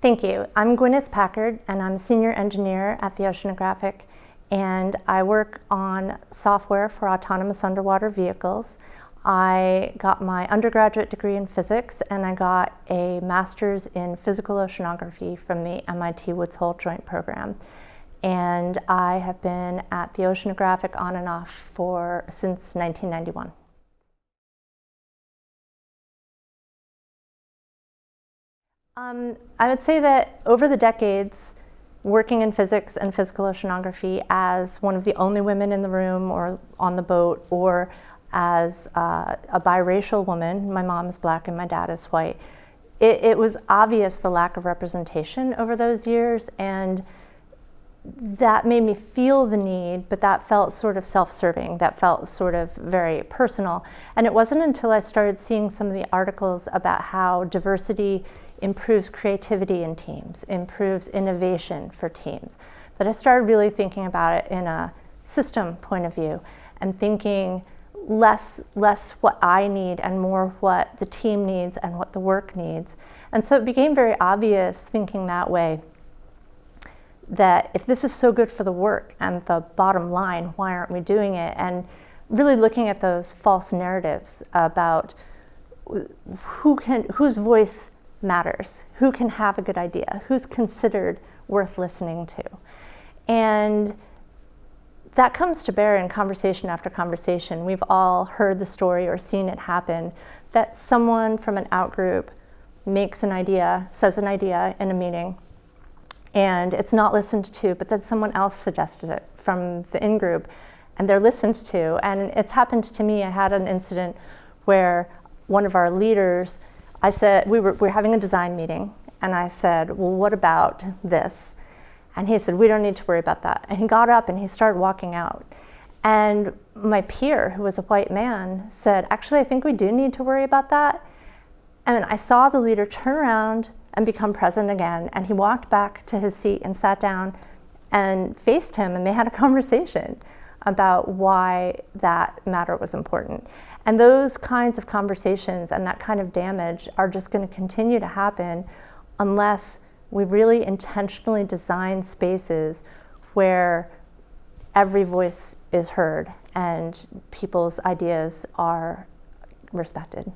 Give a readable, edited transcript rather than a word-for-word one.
Thank you. I'm Gwyneth Packard, and I'm a senior engineer at the Oceanographic, and I work on software for autonomous underwater vehicles. I got my undergraduate degree in physics, and I got a master's in physical oceanography from the MIT Woods Hole Joint Program. And I have been at the Oceanographic on and off since 1991. I would say that over the decades, working in physics and physical oceanography as one of the only women in the room or on the boat, or as a biracial woman, my mom is black and my dad is white, it was obvious the lack of representation over those years, and that made me feel the need, but that felt sort of self-serving, that felt sort of very personal. And it wasn't until I started seeing some of the articles about how diversity improves creativity in teams, improves innovation for teams, that I started really thinking about it in a system point of view, and thinking less what I need and more what the team needs and what the work needs. And so it became very obvious, thinking that way, that if this is so good for the work and the bottom line, why aren't we doing it? And really looking at those false narratives about whose voice matters, who can have a good idea, who's considered worth listening to. And that comes to bear in conversation after conversation. We've all heard the story or seen it happen, that someone from an outgroup makes an idea, says an idea in a meeting, and it's not listened to, but then someone else suggested it from the in-group, and they're listened to. And it's happened to me. I had an incident where one of our leaders, I said, we were having a design meeting, and I said, well, what about this? And he said, we don't need to worry about that. And he got up and he started walking out. And my peer, who was a white man, said, actually, I think we do need to worry about that. And I saw the leader turn around and become present again. And he walked back to his seat and sat down and faced him, and they had a conversation about why that matter was important. And those kinds of conversations and that kind of damage are just going to continue to happen unless we really intentionally design spaces where every voice is heard and people's ideas are respected.